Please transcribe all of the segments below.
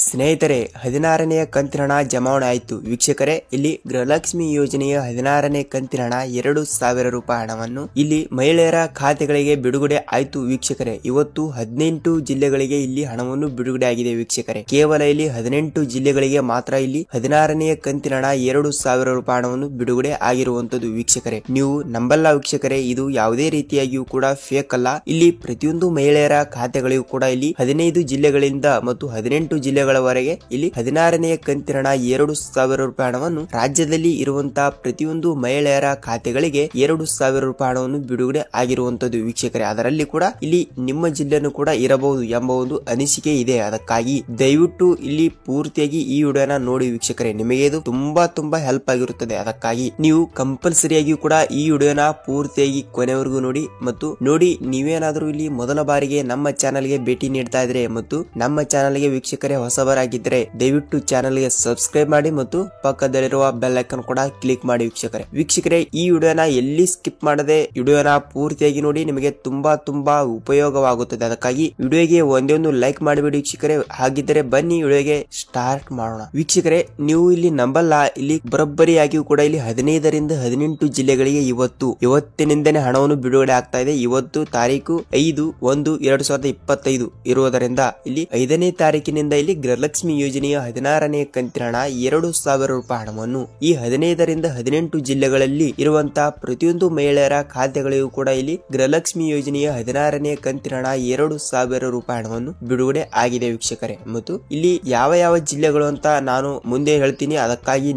ಸ್ನೇಹಿತರೆ, 16ನೇ ಕಂತಿನ ಹಣ ಜಮಾವಣೆ ಆಯಿತು. ವೀಕ್ಷಕರೇ, ಇಲ್ಲಿ ಗೃಹಲಕ್ಷ್ಮಿ ಯೋಜನೆಯ 16ನೇ ಕಂತಿನ ಹಣ 2,000 ರೂಪಾಯಿ ಹಣವನ್ನು ಇಲ್ಲಿ ಮಹಿಳೆಯರ ಖಾತೆಗಳಿಗೆ ಬಿಡುಗಡೆ ಆಯಿತು. ವೀಕ್ಷಕರೇ, ಇವತ್ತು 18 ಜಿಲ್ಲೆಗಳಿಗೆ ಇಲ್ಲಿ ಹಣವನ್ನು ಬಿಡುಗಡೆ ಆಗಿದೆ. ವೀಕ್ಷಕರೇ, ಕೇವಲ ಇಲ್ಲಿ 18 ಜಿಲ್ಲೆಗಳಿಗೆ ಮಾತ್ರ ಇಲ್ಲಿ 16ನೇ ಕಂತಿನ ಹಣ 2,000 ರೂಪಾಯಿ ಹಣವನ್ನು ಬಿಡುಗಡೆ ಆಗಿರುವಂತದ್ದು. ವೀಕ್ಷಕರೇ, ನೀವು ನಂಬಲ್ಲ ವೀಕ್ಷಕರೇ, ಇದು ಯಾವುದೇ ರೀತಿಯಾಗಿಯೂ ಕೂಡ ಫೇಕ್ ಅಲ್ಲ. ಇಲ್ಲಿ ಪ್ರತಿಯೊಂದು ಮಹಿಳೆಯರ ಖಾತೆಗಳಿಗೂ ಕೂಡ ಇಲ್ಲಿ 15 ಜಿಲ್ಲೆಗಳಿಂದ ಮತ್ತು 18 ಜಿಲ್ಲೆಗಳವರೆಗೆ ಇಲ್ಲಿ 16ನೇ ಕಂತಿನ ಹಣ 2,000 ರೂಪಾಯಿ ಹಣವನ್ನು ರಾಜ್ಯದಲ್ಲಿ ಇರುವಂತಹ ಪ್ರತಿಯೊಂದು ಮಹಿಳೆಯರ ಖಾತೆಗಳಿಗೆ 2,000 ರೂಪಾಯಿ ಹಣವನ್ನು ಬಿಡುಗಡೆ ಆಗಿರುವಂತದ್ದು. ವೀಕ್ಷಕರೇ, ಅದರಲ್ಲಿ ಕೂಡ ಇಲ್ಲಿ ನಿಮ್ಮ ಜಿಲ್ಲೆಯನ್ನು ಕೂಡ ಇರಬಹುದು ಎಂಬ ಒಂದು ಅನಿಸಿಕೆ ಇದೆ. ಅದಕ್ಕಾಗಿ ದಯವಿಟ್ಟು ಇಲ್ಲಿ ಪೂರ್ತಿಯಾಗಿ ಈ ವಿಡಿಯೋನ ನೋಡಿ ವೀಕ್ಷಕರೇ, ನಿಮಗೆ ಇದು ತುಂಬಾ ಹೆಲ್ಪ್ ಆಗಿರುತ್ತದೆ. ಅದಕ್ಕಾಗಿ ನೀವು ಕಂಪಲ್ಸರಿಯಾಗಿ ಕೂಡ ಈ ವಿಡಿಯೋನ ಪೂರ್ತಿಯಾಗಿ ಕೊನೆವರೆಗೂ ನೋಡಿ ನೀವೇನಾದ್ರೂ ಇಲ್ಲಿ ಮೊದಲ ಬಾರಿಗೆ ನಮ್ಮ ಚಾನಲ್ಗೆ ಭೇಟಿ ನೀಡ್ತಾ ಇದ್ರೆ ಮತ್ತು ನಮ್ಮ ಚಾನಲ್ಗೆ ವೀಕ್ಷಕರೇ ಹೊಸಬರಾಗಿದ್ದರೆ ದಯವಿಟ್ಟು ಚಾನಲ್ಗೆ ಸಬ್ಸ್ಕ್ರೈಬ್ ಮಾಡಿ ಮತ್ತು ಪಕ್ಕದಲ್ಲಿರುವ ಬೆಲ್ ಐಕಾನ್ ಕೂಡ ಕ್ಲಿಕ್ ಮಾಡಿ. ವೀಕ್ಷಕರೇ, ಈ ವಿಡಿಯೋನ ಎಲ್ಲಿ ಸ್ಕಿಪ್ ಮಾಡದೆ ವಿಡಿಯೋನ ಪೂರ್ತಿಯಾಗಿ ನೋಡಿ, ನಿಮಗೆ ತುಂಬಾ ಉಪಯೋಗವಾಗುತ್ತದೆ. ಅದಕ್ಕಾಗಿ ವಿಡಿಯೋಗೆ ಒಂದೇ ಒಂದು ಲೈಕ್ ಮಾಡಿಬಿಡಿ ವೀಕ್ಷಕರೇ. ಹಾಗಿದ್ದರೆ ಬನ್ನಿ ವಿಡಿಯೋಗೆ ಸ್ಟಾರ್ಟ್ ಮಾಡೋಣ. ವೀಕ್ಷಕರೇ, ನೀವು ಇಲ್ಲಿ ನಂಬಲ್ಲ, ಇಲ್ಲಿ ಬರೋಬ್ಬರಿಯಾಗಿಯೂ ಕೂಡ ಇಲ್ಲಿ 15ರಿಂದ 18 ಜಿಲ್ಲೆಗಳಿಗೆ ಇವತ್ತಿನಿಂದನೇ ಹಣವನ್ನು ಬಿಡುಗಡೆ ಆಗ್ತಾ ಇದೆ. ಇವತ್ತು ತಾರೀಕು 5/1/2025 ಇರುವುದರಿಂದ ಇಲ್ಲಿ 5ನೇ ತಾರೀಕಿನಿಂದ ಇಲ್ಲಿ ಗೃಹಲಕ್ಷ್ಮಿ ಯೋಜನೆಯ 16ನೇ ಕಂತಿನ ಹಣ 2,000 ರೂಪಾಯಿ ಹಣವನ್ನು ಈ 15ರಿಂದ 18 ಜಿಲ್ಲೆಗಳಲ್ಲಿ ಇರುವಂತಹ ಪ್ರತಿಯೊಂದು ಮಹಿಳೆಯರ ಖಾತೆಗಳಿಗೂ ಕೂಡ ಇಲ್ಲಿ ಗೃಹಲಕ್ಷ್ಮಿ ಯೋಜನೆಯ 16ನೇ ಕಂತಿನ ಹಣ 2,000 ರೂಪಾಯಿ ಹಣವನ್ನು ಬಿಡುಗಡೆ ಆಗಿದೆ. ವೀಕ್ಷಕರೇ, ಮತ್ತು ಇಲ್ಲಿ ಯಾವ ಜಿಲ್ಲೆಗಳು ಅಂತ ನಾನು ಮುಂದೆ ಹೇಳ್ತೀನಿ. ಅದಕ್ಕಾಗಿ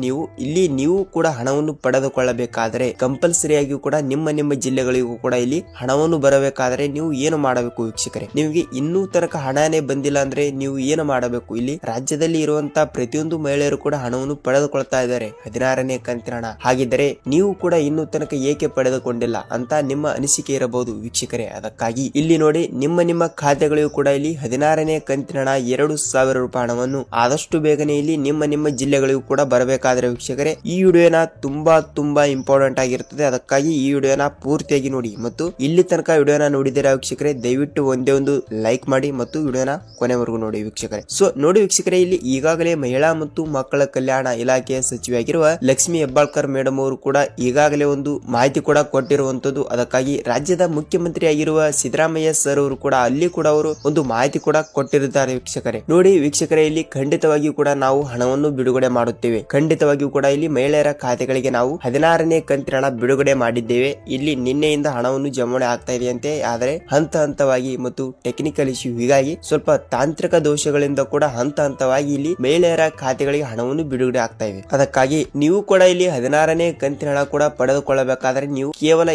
ನೀವು ಕೂಡ ಹಣವನ್ನು ಪಡೆದುಕೊಳ್ಳಬೇಕಾದರೆ ಕಂಪಲ್ಸರಿಯಾಗಿ ಕೂಡ ನಿಮ್ಮ ಜಿಲ್ಲೆಗಳಿಗೂ ಕೂಡ ಇಲ್ಲಿ ಹಣವನ್ನು ಬರಬೇಕಾದರೆ ನೀವು ಏನು ಮಾಡಬೇಕು ವೀಕ್ಷಕರೇ? ನಿಮಗೆ ಇನ್ನೂ ತನಕ ಹಣನೇ ಬಂದಿಲ್ಲ ಅಂದ್ರೆ ನೀವು ಏನು ಮಾಡಬೇಕು? ಇಲ್ಲಿ ರಾಜ್ಯದಲ್ಲಿ ಇರುವಂತಹ ಪ್ರತಿಯೊಂದು ಮಹಿಳೆಯರು ಕೂಡ ಹಣವನ್ನು ಪಡೆದುಕೊಳ್ತಾ ಇದ್ದಾರೆ, 16ನೇ ಕಂತಿನ ಹಣ. ಹಾಗಿದ್ದರೆ ನೀವು ಕೂಡ ಇನ್ನೂ ತನಕ ಏಕೆ ಪಡೆದುಕೊಂಡಿಲ್ಲ ಅಂತ ನಿಮ್ಮ ಅನಿಸಿಕೆ ಇರಬಹುದು ವೀಕ್ಷಕರೇ. ಅದಕ್ಕಾಗಿ ಇಲ್ಲಿ ನೋಡಿ, ನಿಮ್ಮ ಖಾತೆಗಳಿಗೂ ಕೂಡ ಇಲ್ಲಿ 16ನೇ ಕಂತಿನ ಹಣ 2,000 ರೂಪಾಯಿ ಹಣವನ್ನು ಆದಷ್ಟು ಬೇಗನೆ ಇಲ್ಲಿ ನಿಮ್ಮ ಜಿಲ್ಲೆಗಳಿಗೂ ಕೂಡ ಬರಬೇಕಾದ್ರೆ ವೀಕ್ಷಕರೇ, ಈ ವಿಡಿಯೋನ ತುಂಬಾ ಇಂಪಾರ್ಟೆಂಟ್ ಆಗಿರುತ್ತದೆ. ಅದಕ್ಕಾಗಿ ಈ ವಿಡಿಯೋನ ಪೂರ್ತಿಯಾಗಿ ನೋಡಿ ಮತ್ತು ಇಲ್ಲಿ ತನಕ ವಿಡಿಯೋನ ನೋಡಿದ್ದೀರಾ ವೀಕ್ಷಕರೇ, ದಯವಿಟ್ಟು ಒಂದೇ ಒಂದು ಲೈಕ್ ಮಾಡಿ ಮತ್ತು ವಿಡಿಯೋನ ಕೊನೆವರೆಗೂ ನೋಡಿ ವೀಕ್ಷಕರೇ. ನೋಡಿ ವೀಕ್ಷಕರೇ, ಇಲ್ಲಿ ಈಗಾಗಲೇ ಮಹಿಳಾ ಮತ್ತು ಮಕ್ಕಳ ಕಲ್ಯಾಣ ಇಲಾಖೆಯ ಸಚಿವೆಯಾಗಿರುವ ಲಕ್ಷ್ಮಿ ಹೆಬ್ಬಾಳ್ಕರ್ ಮೇಡಮ್ ಅವರು ಕೂಡ ಈಗಾಗಲೇ ಒಂದು ಮಾಹಿತಿ ಕೂಡ ಕೊಟ್ಟಿರುವಂತದ್ದು. ಅದಕ್ಕಾಗಿ ರಾಜ್ಯದ ಮುಖ್ಯಮಂತ್ರಿ ಆಗಿರುವ ಸಿದ್ದರಾಮಯ್ಯ ಸರ್ ಅವರು ಕೂಡ ಅಲ್ಲಿ ಕೂಡ ಅವರು ಒಂದು ಮಾಹಿತಿ ಕೂಡ ಕೊಟ್ಟಿರುತ್ತಾರೆ ವೀಕ್ಷಕರೇ. ನೋಡಿ ವೀಕ್ಷಕರೇ, ಇಲ್ಲಿ ಖಂಡಿತವಾಗಿಯೂ ಕೂಡ ನಾವು ಹಣವನ್ನು ಬಿಡುಗಡೆ ಮಾಡುತ್ತೇವೆ. ಖಂಡಿತವಾಗಿಯೂ ಕೂಡ ಇಲ್ಲಿ ಮಹಿಳೆಯರ ಖಾತೆಗಳಿಗೆ ನಾವು 16ನೇ ಕಂತಿನ ಹಣ ಬಿಡುಗಡೆ ಮಾಡಿದ್ದೇವೆ. ಇಲ್ಲಿ ನಿನ್ನೆಯಿಂದ ಹಣವನ್ನು ಜಮಾವಣೆ ಆಗ್ತಾ ಇದೆಯಂತೆ. ಆದರೆ ಹಂತವಾಗಿ ಮತ್ತು ಟೆಕ್ನಿಕಲ್ ಇಶ್ಯೂ, ಹೀಗಾಗಿ ಸ್ವಲ್ಪ ತಾಂತ್ರಿಕ ದೋಷಗಳಿಂದ ಕೂಡ ಹಂತವಾಗಿ ಇಲ್ಲಿ ಮಹಿಳೆಯರ ಖಾತೆಗಳಿಗೆ ಹಣವನ್ನು ಬಿಡುಗಡೆ ಆಗ್ತಾ ಇದೆ. ಅದಕ್ಕಾಗಿ ನೀವು ಕೂಡ ಇಲ್ಲಿ 16ನೇ ಕಂತಿನ ಹಣ ಕೂಡ ಪಡೆದುಕೊಳ್ಳಬೇಕಾದ್ರೆ ನೀವು ಕೇವಲ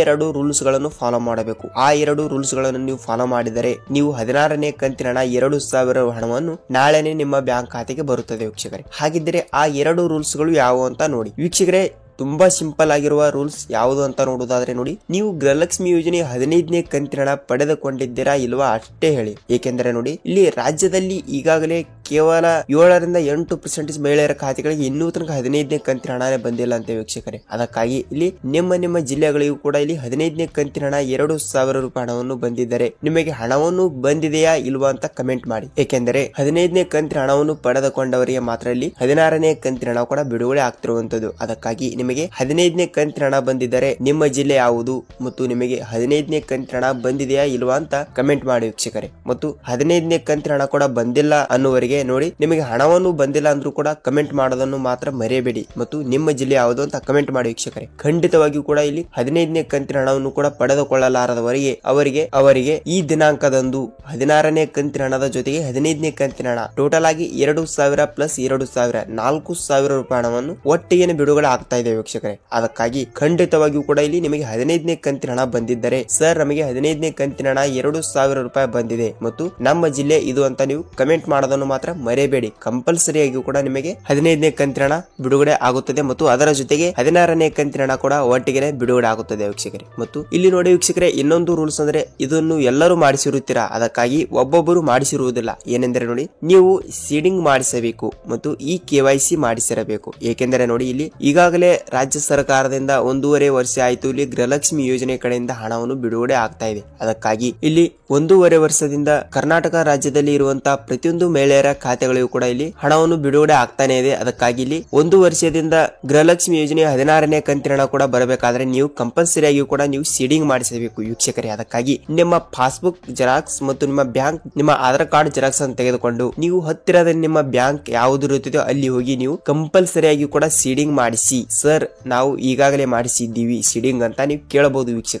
ಎರಡು ರೂಲ್ಸ್ ಗಳನ್ನು ಫಾಲೋ ಮಾಡಬೇಕು. ಆ 2 ರೂಲ್ಸ್ ಗಳನ್ನು ನೀವು ಫಾಲೋ ಮಾಡಿದರೆ ನೀವು 16ನೇ ಕಂತಿನ ಹಣ 2,000 ಹಣವನ್ನು ನಾಳೆನೆ ನಿಮ್ಮ ಬ್ಯಾಂಕ್ ಖಾತೆಗೆ ಬರುತ್ತದೆ ವೀಕ್ಷಕರೇ. ಹಾಗಿದ್ದರೆ ಆ 2 ರೂಲ್ಸ್ ಗಳು ಯಾವುವು ಅಂತ ನೋಡಿ ವೀಕ್ಷಕರೇ. ತುಂಬಾ ಸಿಂಪಲ್ ಆಗಿರುವ ರೂಲ್ಸ್ ಯಾವುದು ಅಂತ ನೋಡುವುದಾದ್ರೆ ನೋಡಿ, ನೀವು ಗೃಹಲಕ್ಷ್ಮಿ ಯೋಜನೆ 15ನೇ ಕಂತಿನ ಹಣ ಪಡೆದುಕೊಂಡಿದ್ದೀರಾ ಇಲ್ವಾ ಅಷ್ಟೇ ಹೇಳಿ. ಏಕೆಂದರೆ ನೋಡಿ, ಇಲ್ಲಿ ರಾಜ್ಯದಲ್ಲಿ ಈಗಾಗಲೇ ಕೇವಲ 7ರಿಂದ 8% ಮಹಿಳೆಯರ ಖಾತೆಗಳಿಗೆ ಇನ್ನೂ ತನಕ 15ನೇ ಕಂತಿನ ಹಣನೇ ಬಂದಿಲ್ಲ ಅಂತ ವೀಕ್ಷಕರೇ. ಅದಕ್ಕಾಗಿ ಇಲ್ಲಿ ನಿಮ್ಮ ಜಿಲ್ಲೆಗಳಿಗೂ ಕೂಡ ಇಲ್ಲಿ 15ನೇ ಕಂತಿನ ಹಣ 2,000 ರೂಪಾಯಿ ಹಣವನ್ನು ಬಂದಿದ್ದರೆ ನಿಮಗೆ ಹಣವನ್ನು ಬಂದಿದೆಯಾ ಇಲ್ವಾ ಅಂತ ಕಮೆಂಟ್ ಮಾಡಿ. ಏಕೆಂದರೆ 15ನೇ ಕಂತಿನ ಹಣವನ್ನು ಪಡೆದುಕೊಂಡವರಿಗೆ ಮಾತ್ರ ಇಲ್ಲಿ 16ನೇ ಕಂತಿನ ಹಣ ಕೂಡ ಬಿಡುಗಡೆ ಆಗ್ತಿರುವಂತದ್ದು. ಅದಕ್ಕಾಗಿ ನಿಮಗೆ 15ನೇ ಕಂತಿನ ಹಣ ಬಂದಿದ್ದರೆ ನಿಮ್ಮ ಜಿಲ್ಲೆ ಯಾವುದು ಮತ್ತು ನಿಮಗೆ 15ನೇ ಕಂತಿನ ಹಣ ಬಂದಿದೆಯಾ ಇಲ್ವಾ ಅಂತ ಕಮೆಂಟ್ ಮಾಡಿ ವೀಕ್ಷಕರೇ. ಮತ್ತು 15ನೇ ಕಂತಿನ ಹಣ ಕೂಡ ಬಂದಿಲ್ಲ ಅನ್ನುವರಿಗೆ ನೋಡಿ, ನಿಮಗೆ ಹಣವನ್ನು ಬಂದಿಲ್ಲ ಅಂದ್ರೂ ಕೂಡ ಕಮೆಂಟ್ ಮಾಡೋದನ್ನು ಮಾತ್ರ ಮರೆಯಬೇಡಿ ಮತ್ತು ನಿಮ್ಮ ಜಿಲ್ಲೆ ಯಾವುದು ಅಂತ ಕಮೆಂಟ್ ಮಾಡಿ ವೀಕ್ಷಕರೇ. ಖಂಡಿತವಾಗಿಯೂ ಕೂಡ ಇಲ್ಲಿ 15ನೇ ಕಂತಿನ ಹಣವನ್ನು ಕೂಡ ಪಡೆದುಕೊಳ್ಳಲಾರದವರಿಗೆ ಅವರಿಗೆ ಈ ದಿನಾಂಕದಂದು 16ನೇ ಕಂತಿನ ಹಣದ ಜೊತೆಗೆ 15ನೇ ಕಂತಿನ ಹಣ ಟೋಟಲ್ ಆಗಿ 2,000 ಪ್ಲಸ್ 2,000 4,000 ರೂಪಾಯಿ ಹಣವನ್ನು ಒಟ್ಟಿಗೆ ಬಿಡುಗಡೆ ಆಗ್ತಾ ಇದೆ ವೀಕ್ಷಕರೇ. ಅದಕ್ಕಾಗಿ ಖಂಡಿತವಾಗಿಯೂ ಕೂಡ ಇಲ್ಲಿ ನಿಮಗೆ 15ನೇ ಕಂತಿನ ಹಣ ಬಂದಿದ್ದರೆ, ಸರ್ ನಮಗೆ 15ನೇ ಕಂತಿನ ಹಣ 2,000 ರೂಪಾಯಿ ಬಂದಿದೆ ಮತ್ತು ನಮ್ಮ ಜಿಲ್ಲೆ ಇದು ಅಂತ ನೀವು ಕಮೆಂಟ್ ಮಾಡೋದನ್ನು ಮಾತ್ರ ಮರೆಯಬೇಡಿ. ಕಂಪಲ್ಸರಿಯಾಗಿ ಕೂಡ ನಿಮಗೆ 15ನೇ ಕಂತಿನ ಹಣ ಬಿಡುಗಡೆ ಆಗುತ್ತದೆ ಮತ್ತು ಅದರ ಜೊತೆಗೆ 16ನೇ ಕಂತಿನ ಹಣ ಕೂಡ ಒಟ್ಟಿಗೆ ಬಿಡುಗಡೆ ಆಗುತ್ತದೆ ವೀಕ್ಷಕರೇ. ಮತ್ತು ಇಲ್ಲಿ ನೋಡಿ ವೀಕ್ಷಕರೇ, ಇನ್ನೊಂದು ರೂಲ್ಸ್ ಅಂದ್ರೆ ಇದನ್ನು ಎಲ್ಲರೂ ಮಾಡಿಸಿರುತ್ತೀರಾ, ಅದಕ್ಕಾಗಿ ಒಬ್ಬೊಬ್ಬರು ಮಾಡಿಸಿರುವುದಿಲ್ಲ. ಏನೆಂದರೆ ನೋಡಿ, ನೀವು ಸೀಡಿಂಗ್ ಮಾಡಿಸಬೇಕು ಮತ್ತು ಈ KYC ಮಾಡಿಸಿರಬೇಕು. ಏಕೆಂದರೆ ನೋಡಿ, ಇಲ್ಲಿ ಈಗಾಗಲೇ ರಾಜ್ಯ ಸರ್ಕಾರದಿಂದ 1.5 ವರ್ಷ ಆಯ್ತು ಇಲ್ಲಿ ಗೃಹಲಕ್ಷ್ಮಿ ಯೋಜನೆ ಕಡೆಯಿಂದ ಹಣವನ್ನು ಬಿಡುಗಡೆ ಆಗ್ತಾ ಇದೆ. ಅದಕ್ಕಾಗಿ ಇಲ್ಲಿ 1.5 ವರ್ಷದಿಂದ ಕರ್ನಾಟಕ ರಾಜ್ಯದಲ್ಲಿ ಇರುವಂತಹ ಪ್ರತಿಯೊಂದು ಮಹಿಳೆಯರ ಖಾತೆಗಳಿಗೂ ಕೂಡ ಇಲ್ಲಿ ಹಣವನ್ನು ಬಿಡುಗಡೆ ಆಗ್ತಾನೆ ಇದೆ. ಅದಕ್ಕಾಗಿ ಇಲ್ಲಿ 1 ವರ್ಷದಿಂದ ಗೃಹಲಕ್ಷ್ಮಿ ಯೋಜನೆಯ 16ನೇ ಕಂತಿನ ಹಣ ಕೂಡ ಬರಬೇಕಾದ್ರೆ ನೀವು ಕಂಪಲ್ಸರಿ ಆಗಿ ಕೂಡ ನೀವು ಸೀಡಿಂಗ್ ಮಾಡಿಸಬೇಕು ವೀಕ್ಷಕರೇ. ಅದಕ್ಕಾಗಿ ನಿಮ್ಮ ಪಾಸ್ಬುಕ್ ಜೆರಾಕ್ಸ್ ಮತ್ತು ನಿಮ್ಮ ಆಧಾರ್ ಕಾರ್ಡ್ ಜೆರಾಕ್ಸ್ ಅನ್ನು ತೆಗೆದುಕೊಂಡು ನೀವು ಹತ್ತಿರದ ನಿಮ್ಮ ಬ್ಯಾಂಕ್ ಯಾವುದು ಇರುತ್ತದೋ ಅಲ್ಲಿ ಹೋಗಿ ನೀವು ಕಂಪಲ್ಸರಿ ಆಗಿ ಕೂಡ ಸೀಡಿಂಗ್ ಮಾಡಿಸಿ. ಸರ್ ನಾವು ಈಗಾಗಲೇ ಮಾಡಿಸಿದ್ದೀವಿ ಸೀಡಿಂಗ್ ಅಂತ ನೀವು ಕೇಳಬಹುದು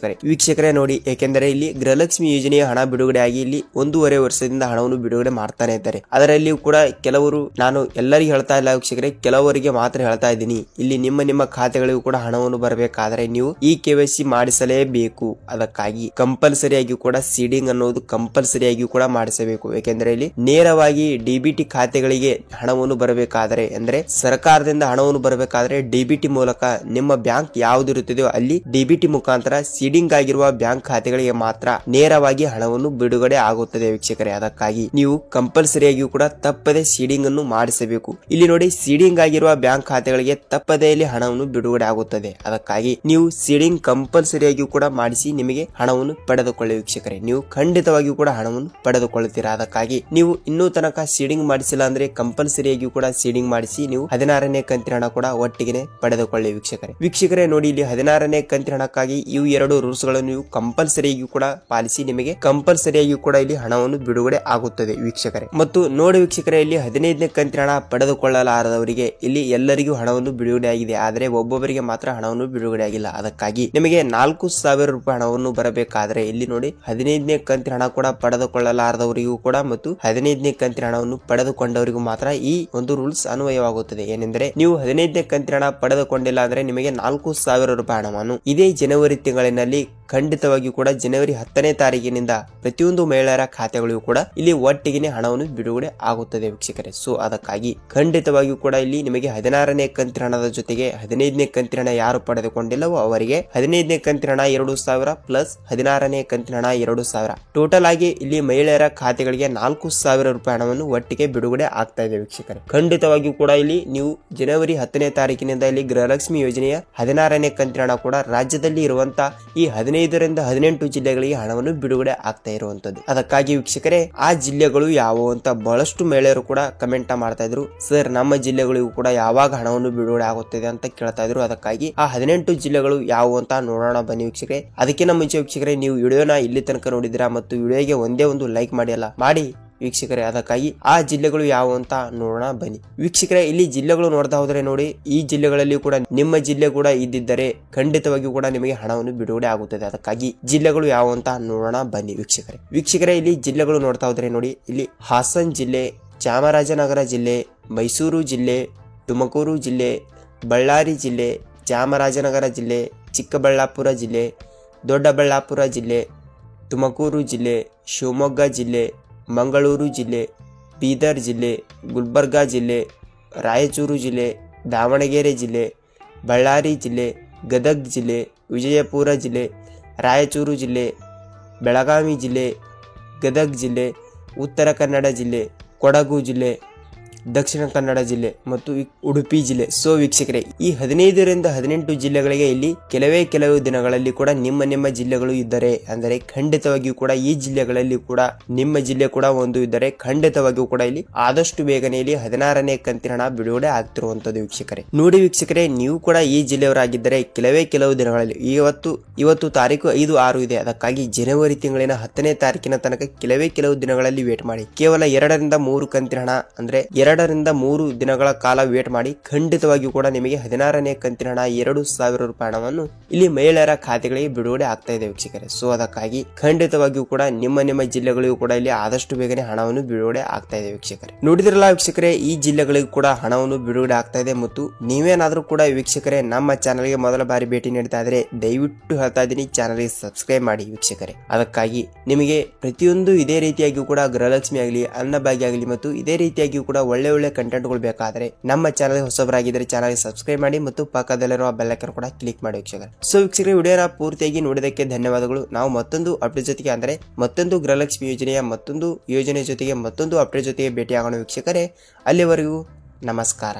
ವೀಕ್ಷಕರೇ ನೋಡಿ, ಯಾಕೆಂದರೆ ಇಲ್ಲಿ ಗೃಹಲಕ್ಷ್ಮಿ ಯೋಜನೆಯ ಹಣ ಬಿಡುಗಡೆ ಆಗಿ ಇಲ್ಲಿ 1.5 ವರ್ಷದಿಂದ ಹಣವನ್ನು ಬಿಡುಗಡೆ ಮಾಡ್ತಾನೆ ಇದ್ದಾರೆ. ಅದರಲ್ಲಿಯೂ ಕೂಡ ಕೆಲವರು, ನಾನು ಎಲ್ಲರಿಗೂ ಹೇಳ್ತಾ ಇಲ್ಲ ವೀಕ್ಷಕರೇ, ಕೆಲವರಿಗೆ ಮಾತ್ರ ಹೇಳ್ತಾ ಇದ್ದೀನಿ. ಇಲ್ಲಿ ನಿಮ್ಮ ಖಾತೆಗಳಿಗೂ ಕೂಡ ಹಣವನ್ನು ಬರಬೇಕಾದ್ರೆ ನೀವು ಈ KYC ಮಾಡಿಸಲೇಬೇಕು. ಅದಕ್ಕಾಗಿ ಕಂಪಲ್ಸರಿ ಆಗಿ ಕೂಡ ಸೀಡಿಂಗ್ ಅನ್ನೋದು ಕಂಪಲ್ಸರಿ ಆಗಿ ಕೂಡ ಮಾಡಿಸಬೇಕು. ಯಾಕೆಂದ್ರೆ ಇಲ್ಲಿ ನೇರವಾಗಿ DBT ಖಾತೆಗಳಿಗೆ ಹಣವನ್ನು ಬರಬೇಕಾದರೆ, ಅಂದ್ರೆ ಸರ್ಕಾರದಿಂದ ಹಣವನ್ನು ಬರಬೇಕಾದ್ರೆ DBT ಮೂಲಕ ನಿಮ್ಮ ಬ್ಯಾಂಕ್ ಯಾವ್ದು ಇರುತ್ತದೆಯೋ ಅಲ್ಲಿ DBT ಮುಖಾಂತರ ಸೀಡಿಂಗ್ ಆಗಿರುವ ಬ್ಯಾಂಕ್ ಖಾತೆಗಳಿಗೆ ಮಾತ್ರ ನೇರವಾಗಿ ಹಣವನ್ನು ಬಿಡುಗಡೆ ಆಗುತ್ತದೆ ವೀಕ್ಷಕರೇ. ಅದಕ್ಕಾಗಿ ನೀವು ಕಂಪಲ್ಸರಿ ಆಗಿಯೂ ಕೂಡ ತಪ್ಪದೆ ಸೀಡಿಂಗ್ ಅನ್ನು ಮಾಡಿಸಬೇಕು. ಇಲ್ಲಿ ನೋಡಿ, ಸೀಡಿಂಗ್ ಆಗಿರುವ ಬ್ಯಾಂಕ್ ಖಾತೆಗಳಿಗೆ ತಪ್ಪದೇ ಇಲ್ಲಿ ಹಣವನ್ನು ಬಿಡುಗಡೆ ಆಗುತ್ತದೆ. ಅದಕ್ಕಾಗಿ ನೀವು ಸೀಡಿಂಗ್ ಕಂಪಲ್ಸರಿ ಆಗಿಯೂ ಕೂಡ ಮಾಡಿಸಿ ನಿಮಗೆ ಹಣವನ್ನು ಪಡೆದುಕೊಳ್ಳಿ ವೀಕ್ಷಕರೇ. ನೀವು ಖಂಡಿತವಾಗಿಯೂ ಕೂಡ ಹಣವನ್ನು ಪಡೆದುಕೊಳ್ಳುತ್ತೀರಾ. ಅದಕ್ಕಾಗಿ ನೀವು ಇನ್ನೂ ತನಕ ಸೀಡಿಂಗ್ ಮಾಡಿಸಿಲ್ಲ ಅಂದ್ರೆ ಕಂಪಲ್ಸರಿ ಆಗಿಯೂ ಕೂಡ ಸೀಡಿಂಗ್ ಮಾಡಿಸಿ ನೀವು 16ನೇ ಕಂತಿನ ಹಣ ಕೂಡ ಒಟ್ಟಿಗೆ ಪಡೆದುಕೊಳ್ಳಿ ವೀಕ್ಷಕರೇ. ನೋಡಿ, ಇಲ್ಲಿ 16ನೇ ಕಂತಿನ ಹಣಕ್ಕಾಗಿ ಇವು 2 ರೂಲ್ಸ್ ಗಳನ್ನು ನೀವು ಕಂಪಲ್ಸರಿ ಆಗಿಯೂ ಕೂಡ ಪಾಲಿಸಿ ನಿಮಗೆ ಕಂಪಲ್ಸರಿ ಆಗಿಯೂ ಕೂಡ ಇಲ್ಲಿ ಹಣವನ್ನು ಬಿಡುಗಡೆ ಆಗುತ್ತದೆ ವೀಕ್ಷಕರೇ. ಮತ್ತು ನೋಡಿ ವೀಕ್ಷಕರೇ, ಇಲ್ಲಿ 15ನೇ ಕಂತಿನ ಹಣ ಪಡೆದುಕೊಳ್ಳಲಾರದವರಿಗೆ ಇಲ್ಲಿ ಎಲ್ಲರಿಗೂ ಹಣವನ್ನು ಬಿಡುಗಡೆ ಆಗಿದೆ. ಆದರೆ ಒಬ್ಬೊಬ್ಬರಿಗೆ ಮಾತ್ರ ಹಣವನ್ನು ಬಿಡುಗಡೆ ಆಗಿಲ್ಲ. ಅದಕ್ಕಾಗಿ ನಿಮಗೆ 4,000 ರೂಪಾಯಿ ಹಣವನ್ನು ಬರಬೇಕಾದ್ರೆ ಇಲ್ಲಿ ನೋಡಿ 15ನೇ ಕಂತಿನ ಹಣ ಕೂಡ ಪಡೆದುಕೊಳ್ಳಲಾರದವರಿಗೂ ಕೂಡ ಮತ್ತು 15ನೇ ಕಂತಿನ ಹಣವನ್ನು ಪಡೆದುಕೊಂಡವರಿಗೂ ಮಾತ್ರ ಈ ಒಂದು ರೂಲ್ಸ್ ಅನ್ವಯವಾಗುತ್ತದೆ. ಏನೆಂದರೆ ನೀವು 15ನೇ ಕಂತಿನ ಹಣ ಪಡೆದುಕೊಂಡಿಲ್ಲ ಅಂದ್ರೆ ನಿಮಗೆ 4,000 ರೂಪಾಯಿ ಹಣವನ್ನು ಇದೇ ಜನವರಿ ತಿಂಗಳಿನಲ್ಲಿ ಖಂಡಿತವಾಗಿಯೂ ಕೂಡ ಜನವರಿ 10ನೇ ತಾರೀಕಿನಿಂದ ಪ್ರತಿಯೊಂದು ಮಹಿಳೆಯರ ಖಾತೆಗಳಿಗೂ ಕೂಡ ಇಲ್ಲಿ ಒಟ್ಟಿಗೆ ಹಣವನ್ನು ಬಿಡುಗಡೆ ಆಗುತ್ತದೆ ವೀಕ್ಷಕರೇ. ಸೊ ಅದಕ್ಕಾಗಿ ಖಂಡಿತವಾಗಿಯೂ ಕೂಡ ಇಲ್ಲಿ ನಿಮಗೆ 16ನೇ ಕಂತಿನ ಹಣದ ಜೊತೆಗೆ 15ನೇ ಕಂತಿನ ಹಣ ಯಾರು ಪಡೆದುಕೊಂಡಿಲ್ಲವೋ ಅವರಿಗೆ 15ನೇ ಕಂತಿನ ಹಣ 2,000 ಪ್ಲಸ್ 16ನೇ ಕಂತಿನ ಹಣ 2,000 ಟೋಟಲ್ ಆಗಿ ಇಲ್ಲಿ ಮಹಿಳೆಯರ ಖಾತೆಗಳಿಗೆ 4,000 ರೂಪಾಯಿ ಹಣವನ್ನು ಒಟ್ಟಿಗೆ ಬಿಡುಗಡೆ ಆಗ್ತಾ ಇದೆ ವೀಕ್ಷಕರೇ. ಖಂಡಿತವಾಗಿಯೂ ಕೂಡ ಇಲ್ಲಿ ನೀವು ಜನವರಿ 10ನೇ ತಾರೀಕಿನಿಂದ ಇಲ್ಲಿ ಗೃಹಲಕ್ಷ್ಮಿ ಯೋಜನೆಯ 16ನೇ ಕಂತಿನ ಹಣ ಕೂಡ ರಾಜ್ಯದಲ್ಲಿ ಇರುವಂತಹ ಈ 15ರಿಂದ 18 ಜಿಲ್ಲೆಗಳಿಗೆ ಹಣವನ್ನು ಬಿಡುಗಡೆ ಆಗ್ತಾ ಇರುವಂತದ್ದು. ಅದಕ್ಕಾಗಿ ವೀಕ್ಷಕರೇ, ಆ ಜಿಲ್ಲೆಗಳು ಯಾವುವು ಅಂತ ಬಹಳಷ್ಟು ಮಹಿಳೆಯರು ಕೂಡ ಕಮೆಂಟ್ ಮಾಡ್ತಾ ಇದ್ರು. ಸರ್ ನಮ್ಮ ಜಿಲ್ಲೆಗಳಿಗೂ ಕೂಡ ಯಾವಾಗ ಹಣವನ್ನು ಬಿಡುಗಡೆ ಆಗುತ್ತದೆ ಅಂತ ಕೇಳ್ತಾ ಇದ್ರು. ಅದಕ್ಕಾಗಿ ಆ 18 ಜಿಲ್ಲೆಗಳು ಯಾವುವು ಅಂತ ನೋಡೋಣ ಬನ್ನಿ ವೀಕ್ಷಕರೇ. ಅದಕ್ಕಿಂತ ಮುಂಚೆ ವೀಕ್ಷಕರೇ, ನೀವು ವಿಡಿಯೋನ ಇಲ್ಲಿ ತನಕ ನೋಡಿದಿರಾ ಮತ್ತು ವಿಡಿಯೋಗೆ ಒಂದೇ ಒಂದು ಲೈಕ್ ಮಾಡಿ ವೀಕ್ಷಕರೇ. ಅದಕ್ಕಾಗಿ ಆ ಜಿಲ್ಲೆಗಳು ಯಾವುವು ಅಂತ ನೋಡೋಣ ಬನ್ನಿ ವೀಕ್ಷಕರೇ. ಇಲ್ಲಿ ಜಿಲ್ಲೆಗಳು ನೋಡ್ತಾ ಹೋದ್ರೆ ನೋಡಿ, ಈ ಜಿಲ್ಲೆಗಳಲ್ಲಿ ಕೂಡ ನಿಮ್ಮ ಜಿಲ್ಲೆ ಕೂಡ ಇದ್ದಿದ್ದರೆ ಖಂಡಿತವಾಗಿಯೂ ಕೂಡ ನಿಮಗೆ ಹಣವನ್ನು ಬಿಡುಗಡೆ ಆಗುತ್ತದೆ. ಅದಕ್ಕಾಗಿ ಜಿಲ್ಲೆಗಳು ಯಾವುವು ಅಂತ ನೋಡೋಣ ಬನ್ನಿ ವೀಕ್ಷಕರೇ. ಇಲ್ಲಿ ಜಿಲ್ಲೆಗಳು ನೋಡ್ತಾ ಹೋದ್ರೆ ನೋಡಿ, ಇಲ್ಲಿ ಹಾಸನ್ ಜಿಲ್ಲೆ, ಚಾಮರಾಜನಗರ ಜಿಲ್ಲೆ, ಮೈಸೂರು ಜಿಲ್ಲೆ, ತುಮಕೂರು ಜಿಲ್ಲೆ, ಬಳ್ಳಾರಿ ಜಿಲ್ಲೆ, ಚಾಮರಾಜನಗರ ಜಿಲ್ಲೆ, ಚಿಕ್ಕಬಳ್ಳಾಪುರ ಜಿಲ್ಲೆ, ದೊಡ್ಡಬಳ್ಳಾಪುರ ಜಿಲ್ಲೆ, ತುಮಕೂರು ಜಿಲ್ಲೆ, ಶಿವಮೊಗ್ಗ ಜಿಲ್ಲೆ, ಮಂಗಳೂರು ಜಿಲ್ಲೆ, ಬೀದರ್ ಜಿಲ್ಲೆ, ಗುಲ್ಬರ್ಗಾ ಜಿಲ್ಲೆ, ರಾಯಚೂರು ಜಿಲ್ಲೆ, ದಾವಣಗೆರೆ ಜಿಲ್ಲೆ, ಬಳ್ಳಾರಿ ಜಿಲ್ಲೆ, ಗದಗ್ ಜಿಲ್ಲೆ, ವಿಜಯಪುರ ಜಿಲ್ಲೆ, ರಾಯಚೂರು ಜಿಲ್ಲೆ, ಬೆಳಗಾವಿ ಜಿಲ್ಲೆ, ಗದಗ್ ಜಿಲ್ಲೆ, ಉತ್ತರ ಕನ್ನಡ ಜಿಲ್ಲೆ, ಕೊಡಗು ಜಿಲ್ಲೆ, ದಕ್ಷಿಣ ಕನ್ನಡ ಜಿಲ್ಲೆ ಮತ್ತು ಉಡುಪಿ ಜಿಲ್ಲೆ. ಸೊ ವೀಕ್ಷಕರೇ, ಈ 15ರಿಂದ 18 ಜಿಲ್ಲೆಗಳಿಗೆ ಇಲ್ಲಿ ಕೆಲವು ದಿನಗಳಲ್ಲಿ ಕೂಡ ನಿಮ್ಮ ಜಿಲ್ಲೆಗಳು ಇದ್ದರೆ ಅಂದರೆ ಖಂಡಿತವಾಗಿಯೂ ಕೂಡ ಈ ಜಿಲ್ಲೆಗಳಲ್ಲಿ ಕೂಡ ನಿಮ್ಮ ಜಿಲ್ಲೆ ಕೂಡ ಒಂದು ಇದ್ದರೆ ಖಂಡಿತವಾಗಿಯೂ ಕೂಡ ಇಲ್ಲಿ ಆದಷ್ಟು ಬೇಗನೆ ಇಲ್ಲಿ 16ನೇ ಕಂತಿನ ಹಣ ಬಿಡುಗಡೆ ಆಗ್ತಿರುವಂತದ್ದು ವೀಕ್ಷಕರೇ. ನೋಡಿ ವೀಕ್ಷಕರೇ, ನೀವು ಕೂಡ ಈ ಜಿಲ್ಲೆಯವರಾಗಿದ್ದರೆ ಕೆಲವು ದಿನಗಳಲ್ಲಿ ಇವತ್ತು ತಾರೀಕು 5-6 ಇದೆ. ಅದಕ್ಕಾಗಿ ಜನವರಿ ತಿಂಗಳಿನ 10ನೇ ತಾರೀಕಿನ ತನಕ ಕೆಲವು ದಿನಗಳಲ್ಲಿ ವೇಟ್ ಮಾಡಿ. ಕೇವಲ 2ರಿಂದ 3 ಕಂತಿನ ಹಣ ಅಂದ್ರೆ 2ರಿಂದ 3 ದಿನಗಳ ಕಾಲ ವೇಟ್ ಮಾಡಿ. ಖಂಡಿತವಾಗಿಯೂ ಕೂಡ ನಿಮಗೆ 16ನೇ ಕಂತಿನ ಹಣ 2,000 ರೂಪಾಯಿ ಹಣವನ್ನು ಇಲ್ಲಿ ಮಹಿಳೆಯರ ಖಾತೆಗಳಿಗೆ ಬಿಡುಗಡೆ ಆಗ್ತಾ ಇದೆ ವೀಕ್ಷಕರೇ. ಸೊ ಅದಕ್ಕಾಗಿ ಖಂಡಿತವಾಗಿಯೂ ಕೂಡ ನಿಮ್ಮ ಜಿಲ್ಲೆಗಳಿಗೂ ಕೂಡ ಇಲ್ಲಿ ಆದಷ್ಟು ಬೇಗನೆ ಹಣವನ್ನು ಬಿಡುಗಡೆ ಆಗ್ತಾ ಇದೆ ವೀಕ್ಷಕರೇ. ನೋಡಿದ್ರಲ್ಲ ವೀಕ್ಷಕರೇ, ಈ ಜಿಲ್ಲೆಗಳಿಗೂ ಕೂಡ ಹಣವನ್ನು ಬಿಡುಗಡೆ ಆಗ್ತಾ ಇದೆ. ಮತ್ತು ನೀವೇನಾದ್ರೂ ಕೂಡ ವೀಕ್ಷಕರೇ ನಮ್ಮ ಚಾನಲ್ಗೆ ಮೊದಲ ಬಾರಿ ಭೇಟಿ ನೀಡ್ತಾ ಇದ್ರೆ ದಯವಿಟ್ಟು ಹೇಳ್ತಾ ಇದ್ದೀನಿ, ಚಾನಲ್ಗೆ ಸಬ್ಸ್ಕ್ರೈಬ್ ಮಾಡಿ ವೀಕ್ಷಕರೇ. ಅದಕ್ಕಾಗಿ ನಿಮಗೆ ಪ್ರತಿಯೊಂದು ಇದೇ ರೀತಿಯಾಗಿ ಕೂಡ ಗೃಹಲಕ್ಷ್ಮಿ ಆಗಲಿ, ಅನ್ನಭಾಗ್ಯ ಆಗಲಿ ಮತ್ತು ಇದೇ ರೀತಿಯಾಗಿ ಕೂಡ ಒಳ್ಳೆ ಕಂಟೆಂಟ್ಗಳು ಬೇಕಾದ್ರೆ ನಮ್ಮ ಚಾನಲ್ ಹೊಸಬರಾಗಿದ್ದರೆ ಚಾನಲ್ಗೆ ಸಬ್ಸ್ಕ್ರೈಬ್ ಮಾಡಿ ಮತ್ತು ಪಕ್ಕದಲ್ಲಿರುವ ಬೆಲ್ ಐಕಾನ್ ಕೂಡ ಕ್ಲಿಕ್ ಮಾಡಿ ವೀಕ್ಷಕರೇ. ಸೊ ವೀಕ್ಷಕರೇ, ವಿಡಿಯೋನ ಪೂರ್ತಿಯಾಗಿ ನೋಡಿದಕ್ಕೆ ಧನ್ಯವಾದಗಳು. ನಾವು ಮತ್ತೊಂದು ಅಪ್ಡೇಟ್ ಜೊತೆಗೆ ಅಂದ್ರೆ ಮತ್ತೊಂದು ಗೃಹಲಕ್ಷ್ಮಿ ಯೋಜನೆಯ ಮತ್ತೊಂದು ಯೋಜನೆ ಜೊತೆಗೆ ಮತ್ತೊಂದು ಅಪ್ಡೇಟ್ ಜೊತೆಗೆ ಭೇಟಿ ಆಗೋಣ ವೀಕ್ಷಕರೇ. ಅಲ್ಲಿವರೆಗೂ ನಮಸ್ಕಾರ.